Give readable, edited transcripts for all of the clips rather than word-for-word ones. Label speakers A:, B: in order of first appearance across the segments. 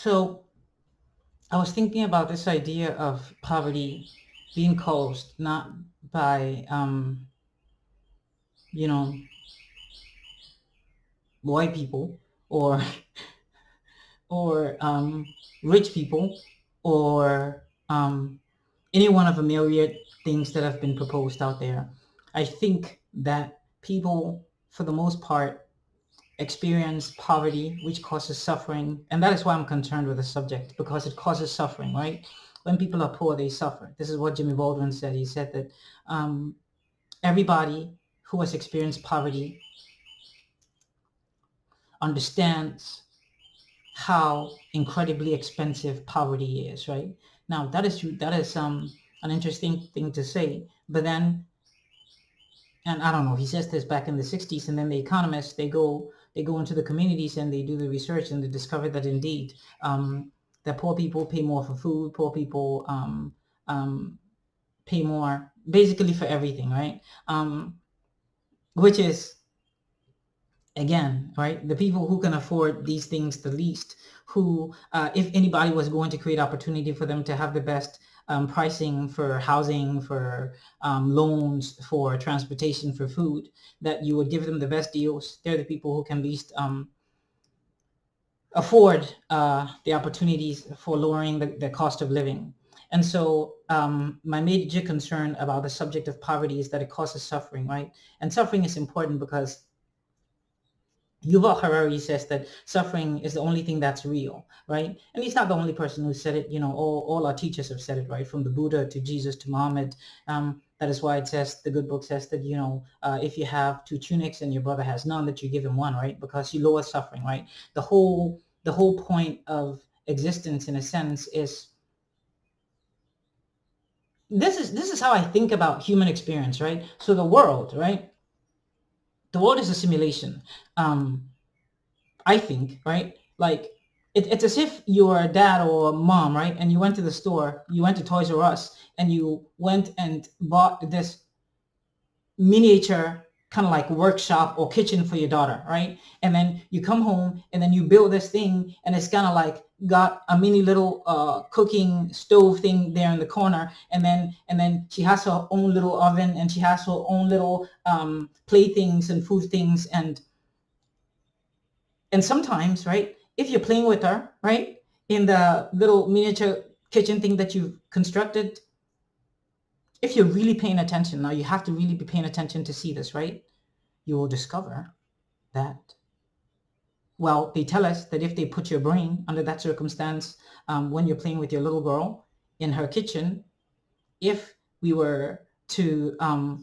A: So I was thinking about this idea of poverty being caused not by, you know, white people or or rich people or any one of a myriad things that have been proposed out there. I think that people, for the most part, experience poverty, which causes suffering. And that is why I'm concerned with the subject, because it causes suffering, right? When people are poor, they suffer. This is what Jimmy Baldwin said. He said that um, everybody who has experienced poverty understands how incredibly expensive poverty is, right? Now, that is an interesting thing to say. But then, and I don't know, he says this back in the 60s, and then the economists, they go into the communities and they do the research, and they discover that indeed, that poor people pay more for food, poor people um, pay more basically for everything, right? Which is, again, right, the people who can afford these things the least, who, if anybody was going to create opportunity for them to have the best pricing for housing, for loans, for transportation, for food, that you would give them the best deals. They're the people who can least afford the opportunities for lowering the cost of living. And so my major concern about the subject of poverty is that it causes suffering, right? And suffering is important because Yuval Harari says that suffering is the only thing that's real, right? And he's not the only person who said it. All our teachers have said it, right? From the Buddha to Jesus to Muhammad. That is why it says, the good book says that, if you have two tunics and your brother has none, that you give him one, right? Because you lower suffering, right? The whole point of existence, in a sense, is this is how I think about human experience, right? So the world, right? The world is a simulation. I think, right? Like it's as if you're a dad or a mom, right? And you went to the store, you went to Toys R Us, and you went and bought this miniature kind of like workshop or kitchen for your daughter, right? And then you come home and then you build this thing, and it's kind of like got a mini little cooking stove thing there in the corner, and then she has her own little oven, and she has her own little playthings and food things, and sometimes, right, if you're playing with her, right, in the little miniature kitchen thing that you've constructed, if you're really paying attention, now you have to really be paying attention to see this, right? You will discover that, well, they tell us that if they put your brain under that circumstance, when you're playing with your little girl in her kitchen, if we were to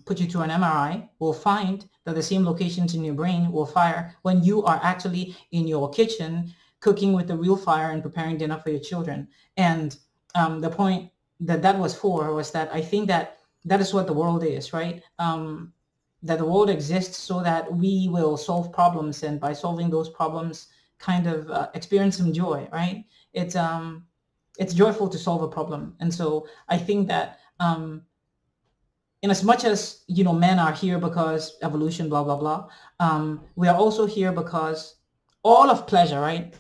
A: put you through an MRI, we'll find that the same locations in your brain will fire when you are actually in your kitchen cooking with a real fire and preparing dinner for your children. And the point that was for was that I think that that is what the world is, right? That the world exists so that we will solve problems, and by solving those problems, kind of experience some joy, right? It's joyful to solve a problem. And so I think that in as much as men are here because evolution, blah blah blah, we are also here because all of pleasure, right?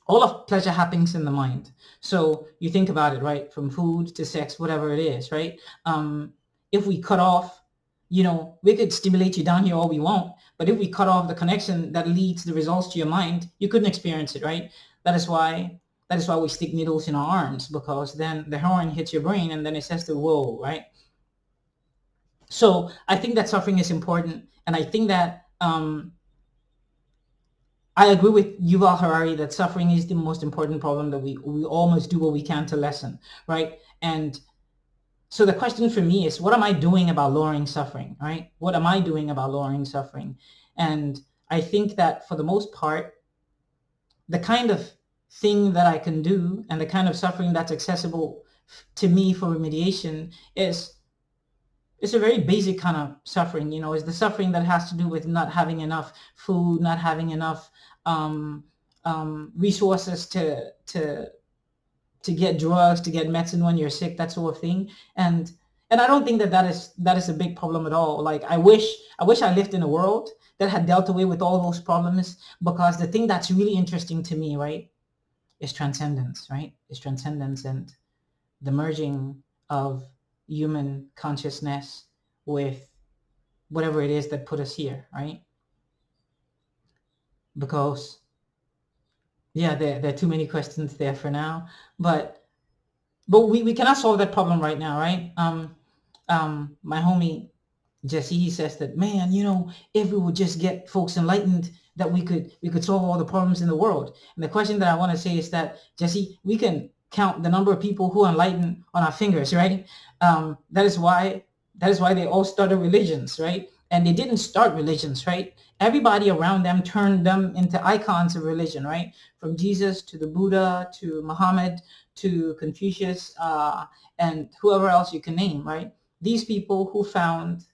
A: All of pleasure happens in the mind. So you think about it, right? From food to sex, whatever it is, right? If we cut off, we could stimulate you down here all we want, but if we cut off the connection that leads the results to your mind, you couldn't experience it, right? That is why we stick needles in our arms, because then the heroin hits your brain and then it says to whoa, right? So I think that suffering is important, and I think that I agree with Yuval Harari that suffering is the most important problem that we all must do what we can to lessen, right? And so the question for me is, what am I doing about lowering suffering, right? What am I doing about lowering suffering? And I think that for the most part, the kind of thing that I can do and the kind of suffering that's accessible to me for remediation is it's a very basic kind of suffering. Is the suffering that has to do with not having enough food, not having enough resources to get drugs, to get medicine when you're sick, that sort of thing. And I don't think that is a big problem at all. Like I wish I lived in a world that had dealt away with all those problems, because the thing that's really interesting to me, right, is transcendence, right? Is transcendence and the merging of human consciousness with whatever it is that put us here, right? Because yeah, there are too many questions there for now, but we cannot solve that problem right now, right? My homie Jesse, he says that, man, if we would just get folks enlightened, that we could solve all the problems in the world. And the question that I want to say is that, Jesse, we can count the number of people who are enlightened on our fingers, right? That is why they all started religions, right? And they didn't start religions, right? Everybody around them turned them into icons of religion, right? From Jesus to the Buddha to Muhammad to Confucius, and whoever else you can name, right? These people who found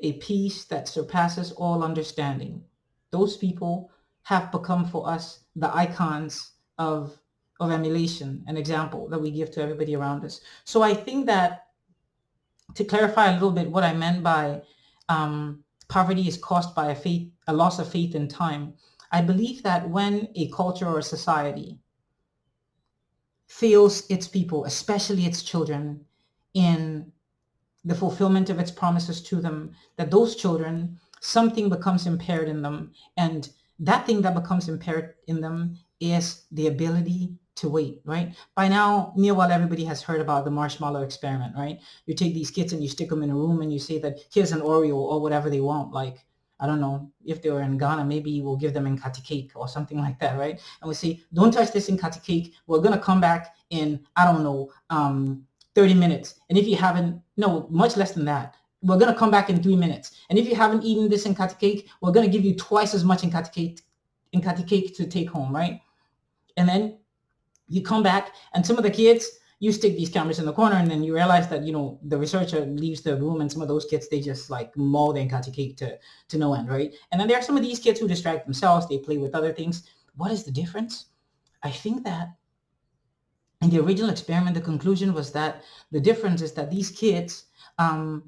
A: a peace that surpasses all understanding. Those people have become for us the icons of emulation, an example that we give to everybody around us. So I think that, to clarify a little bit what I meant by poverty is caused by a loss of faith in time, I believe that when a culture or a society fails its people, especially its children, in the fulfillment of its promises to them, that those children, something becomes impaired in them. And that thing that becomes impaired in them is the ability to wait, right? By now, near well, everybody has heard about the marshmallow experiment, right? You take these kids and you stick them in a room and you say that here's an Oreo or whatever they want. Like, I don't know, if they were in Ghana, maybe we'll give them Nkati cake or something like that, right? And we say, don't touch this Nkati cake. We're going to come back in, I don't know, 30 minutes. And if you haven't, no, much less than that, we're going to come back in 3 minutes. And if you haven't eaten this Nkati cake, we're going to give you twice as much Nkati cake to take home, right? And then you come back and some of the kids, you stick these cameras in the corner and then you realize that, the researcher leaves the room and some of those kids, they just like maul the Nkati cake to no end, right? And then there are some of these kids who distract themselves. They play with other things. What is the difference? I think that in the original experiment, the conclusion was that the difference is that these kids, and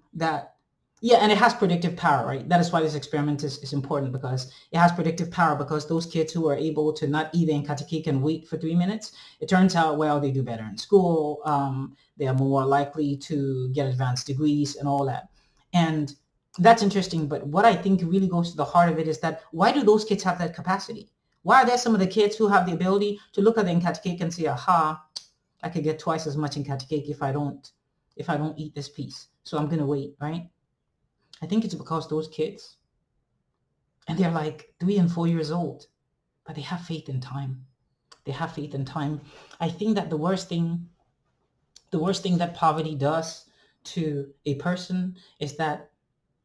A: it has predictive power, right? That is why this experiment is important, because it has predictive power, because those kids who are able to not eat and cut a cake and wait for 3 minutes, it turns out, well, they do better in school. They are more likely to get advanced degrees and all that. And that's interesting. But what I think really goes to the heart of it is that, why do those kids have that capacity? Why are there some of the kids who have the ability to look at the Nkati cake and say, aha, I could get twice as much Nkati cake if I don't eat this piece. So I'm going to wait, right? I think it's because those kids, and they're like 3 and 4 years old, but they have faith in time. They have faith in time. I think that the worst thing that poverty does to a person is that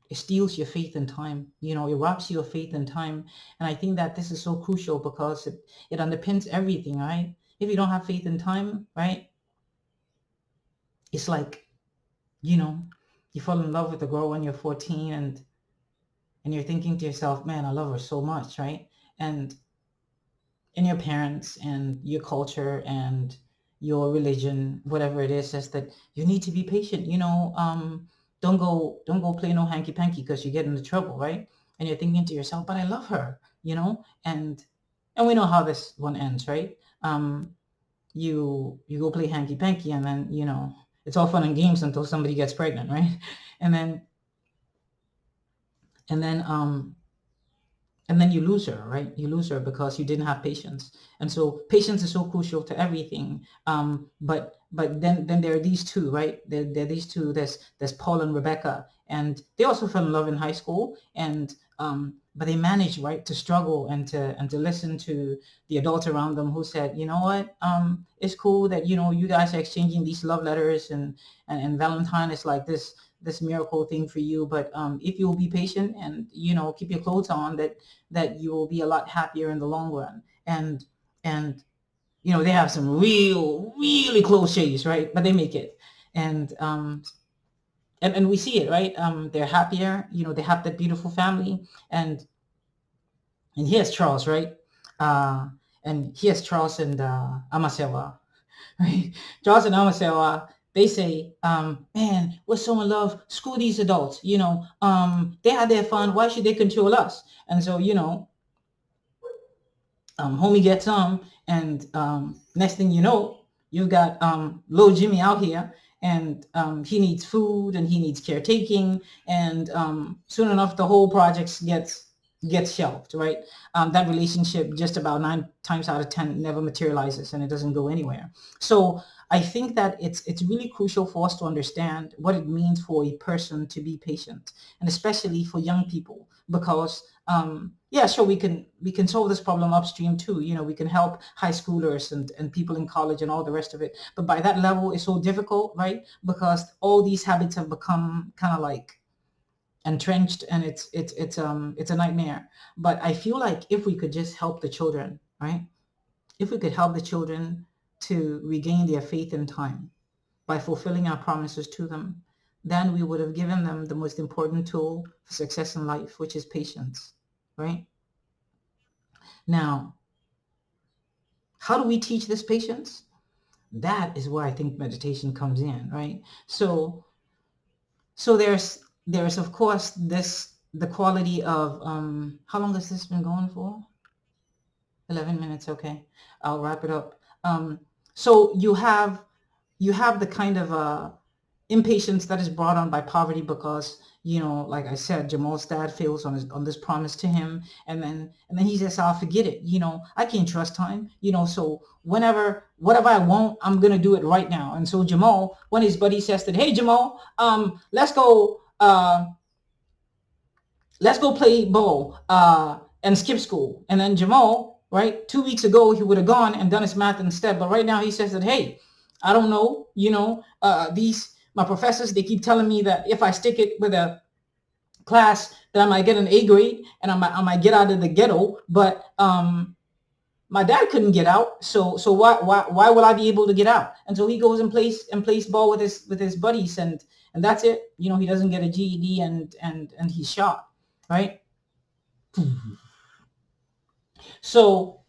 A: it steals your faith in time. It robs you of faith in time. And I think that this is so crucial because it underpins everything, right? If you don't have faith in time, right? It's like, you fall in love with a girl when you're 14 and you're thinking to yourself, man, I love her so much, right? And your parents and your culture and your religion, whatever it is, says that you need to be patient. Don't go play no hanky panky because you get into trouble, right? And you're thinking to yourself, but I love her, and we know how this one ends, right? You go play hanky panky and then it's all fun and games until somebody gets pregnant, right? And then you lose her, right? You lose her because you didn't have patience. And so patience is so crucial to everything. But then there are these two, right? There are these two. There's Paul and Rebecca, and they also fell in love in high school, and but they managed, right, to struggle and to listen to the adults around them who said, you know what, it's cool that you guys are exchanging these love letters, and Valentine is like this miracle thing for you, but if you'll be patient and keep your clothes on, that you will be a lot happier in the long run. And they have some really close shaves, right? But they make it. And we see it, right? They're happier, they have that beautiful family. And here's Charles, right? And here's Charles and Amasewa, right? Charles and Amasewa, they say, man, we're so in love. Screw these adults. They had their fun. Why should they control us? And so, homie gets and next thing you know, you've got little Jimmy out here, and he needs food and he needs caretaking, and soon enough the whole project gets shelved, right? That relationship just about 9 times out of 10 never materializes, and it doesn't go anywhere. So I think that it's really crucial for us to understand what it means for a person to be patient, and especially for young people, because yeah, sure, we can solve this problem upstream too. We can help high schoolers and people in college and all the rest of it. But by that level, it's so difficult, right? Because all these habits have become kind of like entrenched, and it's a nightmare. But I feel like if we could just help the children, right? If we could help the children to regain their faith in time by fulfilling our promises to them, then we would have given them the most important tool for success in life, which is patience, right? Now, how do we teach this patience? That is where I think meditation comes in, right? So there's of course the quality of how long has this been going for? 11 minutes, okay. I'll wrap it up. So you have the kind of impatience that is brought on by poverty because, like I said, Jamal's dad fails on this promise to him, and then he says, I'll forget it. I can't trust time. So whatever I want, I'm gonna do it right now. And so Jamal, when his buddy says that, hey Jamal, let's go play ball and skip school. And then Jamal, right, 2 weeks ago he would have gone and done his math instead, but right now he says that, hey, I don't know, these my professors, they keep telling me that if I stick it with a class, that I might get an A grade and I might get out of the ghetto. But my dad couldn't get out, so why will I be able to get out? And so he goes and plays ball with his buddies, and that's it. He doesn't get a GED, and he's shot, right? So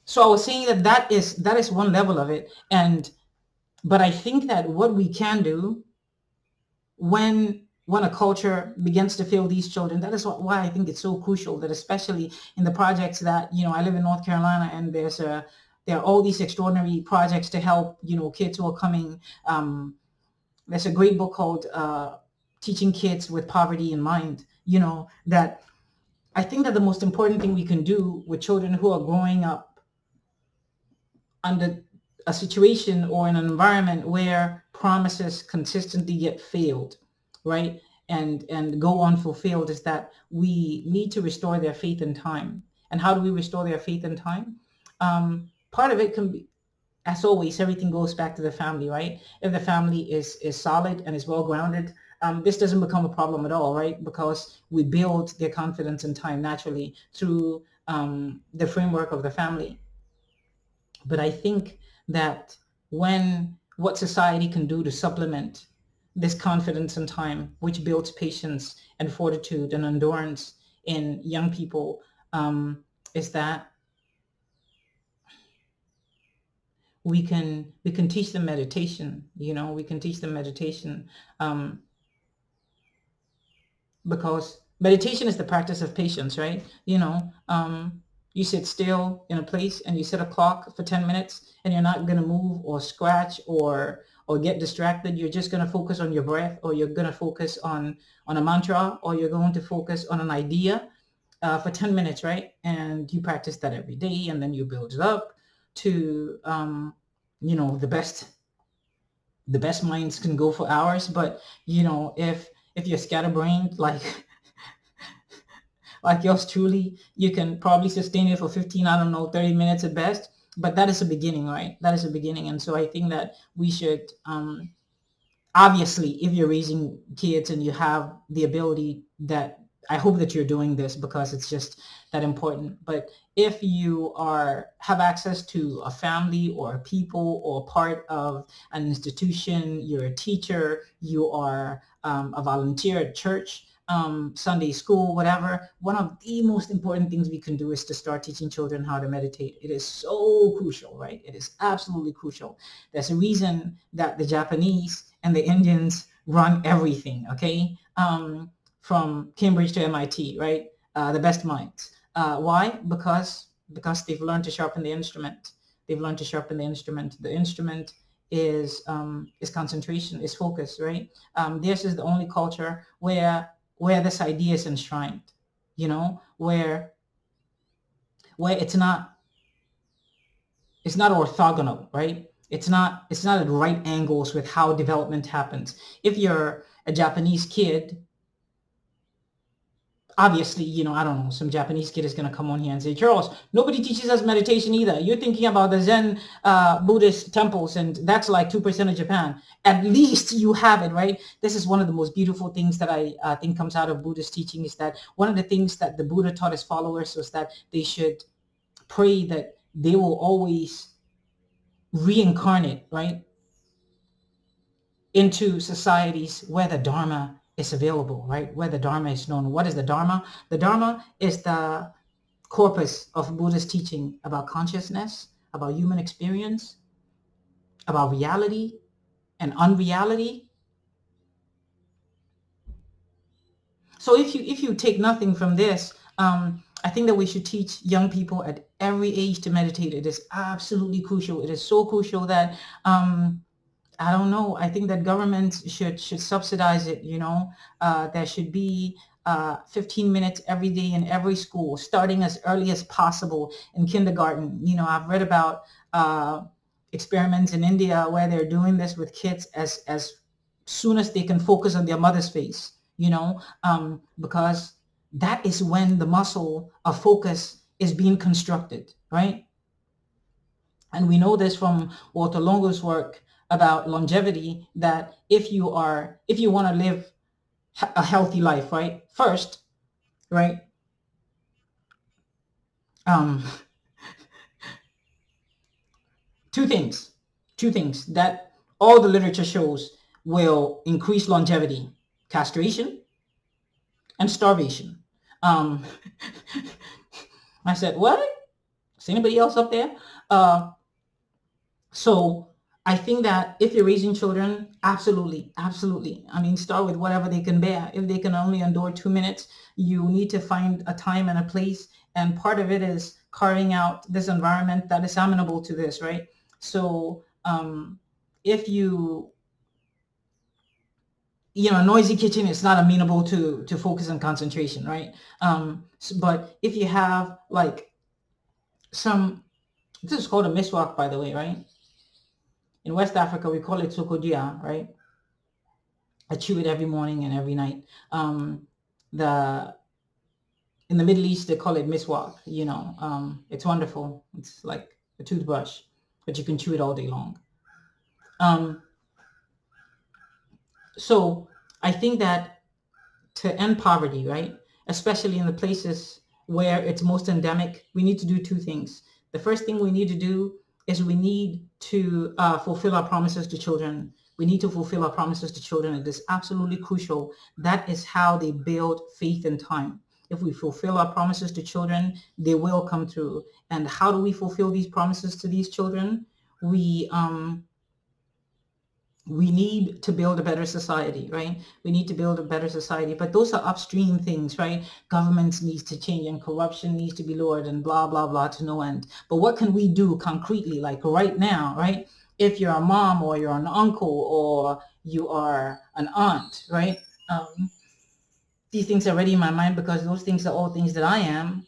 A: so I was saying that is one level of it, but I think that what we can do when a culture begins to fail these children, that is why I think it's so crucial that, especially in the projects that, I live in North Carolina, and there are all these extraordinary projects to help, kids who are coming. There's a great book called Teaching Kids with Poverty in Mind, that I think that the most important thing we can do with children who are growing up under a situation or in an environment where promises consistently get failed, right? And go unfulfilled, is that we need to restore their faith in time. And how do we restore their faith in time? Part of it can be, as always, everything goes back to the family, right? If the family is solid and is well grounded, this doesn't become a problem at all, right? Because we build their confidence in time naturally through the framework of the family. But I think that what society can do to supplement this confidence in time, which builds patience and fortitude and endurance in young people, is that we can teach them meditation. We can teach them meditation, because meditation is the practice of patience, right? You sit still in a place and you set a clock for 10 minutes, and you're not going to move or scratch or get distracted. You're just going to focus on your breath, or you're going to focus on a mantra, or you're going to focus on an idea for 10 minutes, right? And you practice that every day, and then you build it up to the best minds can go for hours. But if you're scatterbrained like yours truly, you can probably sustain it for 15, I don't know, 30 minutes at best. But that is a beginning, right? That is a beginning. And so I think that we should, obviously, if you're raising kids and you have the ability, that I hope that you're doing this because it's just that important. But if you have access to a family or a people or part of an institution, you're a teacher, you are a volunteer at church, Sunday school, whatever, one of the most important things we can do is to start teaching children how to meditate. It is so crucial, right? It is absolutely crucial. There's a reason that the Japanese and the Indians run everything, okay? From Cambridge to MIT, right? The best minds. Why? Because because they've learned to sharpen the instrument. They've learned to sharpen the instrument. The instrument is concentration, is focus, right? This is the only culture where this idea is enshrined, where it's not orthogonal, right? It's not at right angles with how development happens. If you're a Japanese kid, obviously, I don't know, some Japanese kid is going to come on here and say, Charles, nobody teaches us meditation either. You're thinking about the Zen Buddhist temples, and that's like 2% of Japan. At least you have it, right? This is one of the most beautiful things that I think comes out of Buddhist teaching, is that one of the things that the Buddha taught his followers was that they should pray that they will always reincarnate, right, into societies where the Dharma is available, right? Where the Dharma is known. What is the Dharma? The Dharma is the corpus of Buddhist teaching about consciousness, about human experience, about reality and unreality. So if you take nothing from this, I think that we should teach young people at every age to meditate. It is absolutely crucial. It is so crucial that I don't know. I think that governments should subsidize it. There should be 15 minutes every day in every school, starting as early as possible in kindergarten. I've read about experiments in India where they're doing this with kids as soon as they can focus on their mother's face. Because that is when the muscle of focus is being constructed, right? And we know this from Walter Longo's work about longevity, that if you want to live a healthy life, right? First, right? Two things that all the literature shows will increase longevity: castration and starvation. I said, what? Is anybody else up there? So I think that if you're raising children, absolutely. I mean, start with whatever they can bear. If they can only endure 2 minutes, you need to find a time and a place. And part of it is carving out this environment that is amenable to this, right? So if a noisy kitchen is not amenable to focus and concentration, right? But if you have like this is called a miswak, by the way, right? In West Africa, we call it sokodia, right? I chew it every morning and every night. In the Middle East, they call it miswak. It's wonderful. It's like a toothbrush, but you can chew it all day long. So I think that to end poverty, right, especially in the places where it's most endemic, we need to do two things. The first thing we need to do is we need to fulfill our promises to children. We need to fulfill our promises to children. It is absolutely crucial. That is how they build faith in time. If we fulfill our promises to children, they will come through. And how do we fulfill these promises to these children? We need to build a better society, right? We need to build a better society. But those are upstream things, right? Governments needs to change and corruption needs to be lowered and blah, blah, blah to no end. But what can we do concretely, like right now, right? If you're a mom or you're an uncle or you are an aunt, right? These things are already in my mind because those things are all things that I am.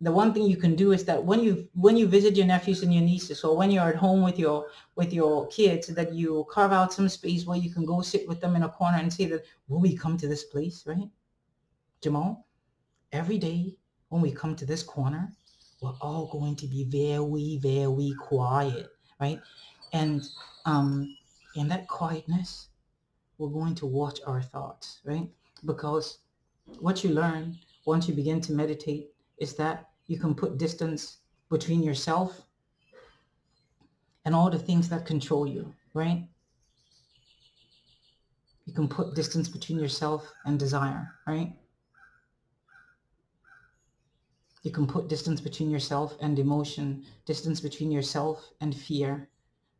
A: The one thing you can do is that when you visit your nephews and your nieces, or when you're at home with your kids, that you carve out some space where you can go sit with them in a corner and say that, will we come to this place, right? Jamal, every day when we come to this corner, we're all going to be very, very quiet, right? And in that quietness, we're going to watch our thoughts, right? Because what you learn once you begin to meditate is that you can put distance between yourself and all the things that control you, right? You can put distance between yourself and desire, right? You can put distance between yourself and emotion, distance between yourself and fear,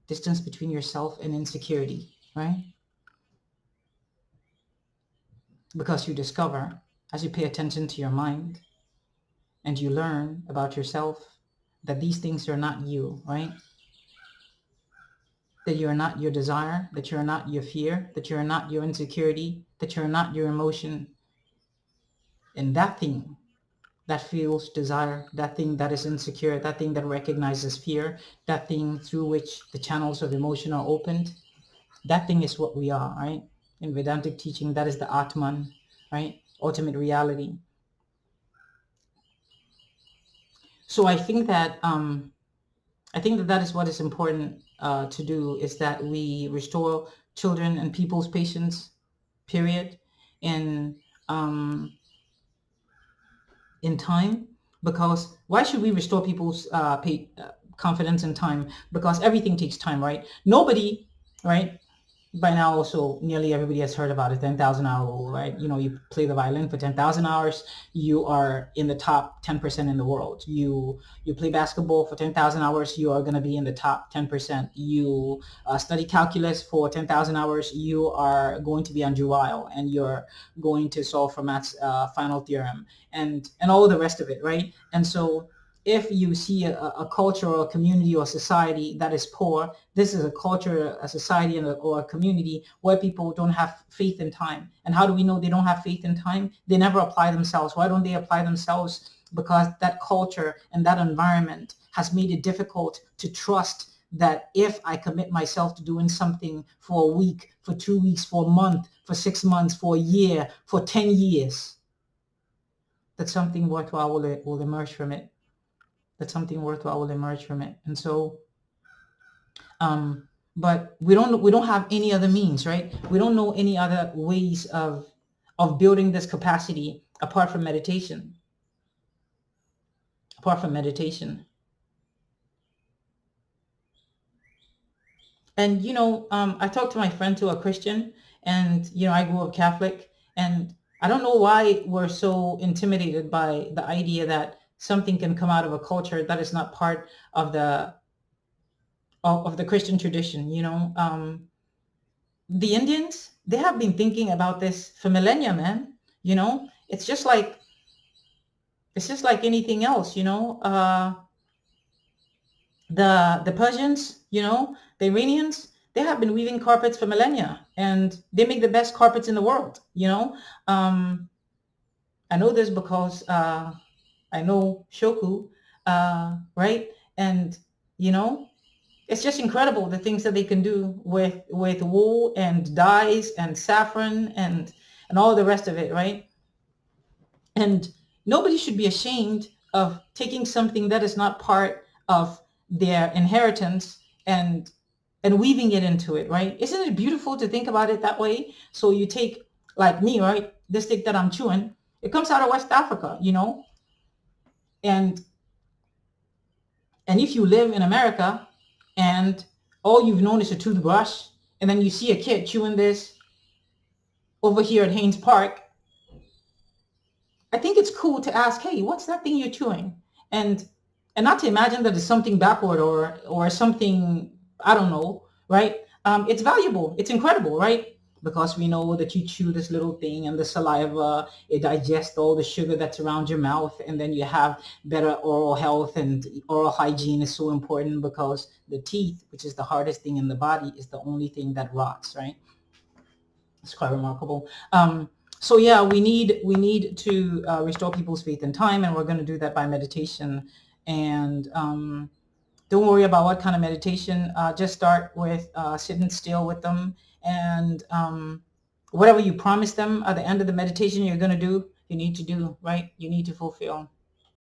A: distance between yourself and insecurity, right? Because you discover, as you pay attention to your mind and you learn about yourself that these things are not you, right? That you're not your desire, that you're not your fear, that you're not your insecurity, that you're not your emotion. And that thing that feels desire, that thing that is insecure, that thing that recognizes fear, that thing through which the channels of emotion are opened, that thing is what we are, right? In Vedantic teaching, that is the Atman, right? Ultimate reality. So I think that that is what is important to do, is that we restore children and people's patience, period, in um, in time. Because why should we restore people's confidence in time? Because everything takes time, right? Nobody, right? By now also nearly everybody has heard about a 10,000 hour rule, right? You know, you play the violin for 10,000 hours, you are in the top 10% in the world. You play basketball for 10,000 hours, you are going to be in the top 10%. You study calculus for 10,000 hours, you are going to be Andrew Weil, and you're going to solve Fermat's final theorem, and all the rest of it, right? And so if you see a culture or a community or society that is poor, this is a culture, a society, or a community where people don't have faith in time. And how do we know they don't have faith in time? They never apply themselves. Why don't they apply themselves? Because that culture and that environment has made it difficult to trust that if I commit myself to doing something for a week, for 2 weeks, for a month, for 6 months, for a year, for 10 years, that something worthwhile will emerge from it. That something worthwhile will emerge from it. And so but we don't have any other means, right? We don't know any other ways of building this capacity apart from meditation. And I talked to my friend who are Christian, and I grew up Catholic, and I don't know why we're so intimidated by the idea that something can come out of a culture that is not part of the Christian tradition. The Indians, they have been thinking about this for millennia, man. It's just like anything else. The Persians, the Iranians, they have been weaving carpets for millennia, and they make the best carpets in the world. I know this because I know Shoku, right? And it's just incredible the things that they can do with wool and dyes and saffron and all the rest of it, right? And nobody should be ashamed of taking something that is not part of their inheritance and weaving it into it, right? Isn't it beautiful to think about it that way? So you take, like me, right? This stick that I'm chewing, it comes out of West Africa, and if you live in America and all you've known is a toothbrush, and then you see a kid chewing this over here at Haynes Park, I think it's cool to ask, hey, what's that thing you're chewing? And not to imagine that it's something backward or something, I don't know, right? It's valuable. It's incredible, right? Because we know that you chew this little thing and the saliva, it digests all the sugar that's around your mouth, and then you have better oral health, and oral hygiene is so important because the teeth, which is the hardest thing in the body, is the only thing that rots, right? It's quite remarkable. So yeah, we need to restore people's faith in time, and we're going to do that by meditation. And don't worry about what kind of meditation. Just start with sitting still with them, and whatever you promise them at the end of the meditation you're going to do, you need to do, right? You need to fulfill.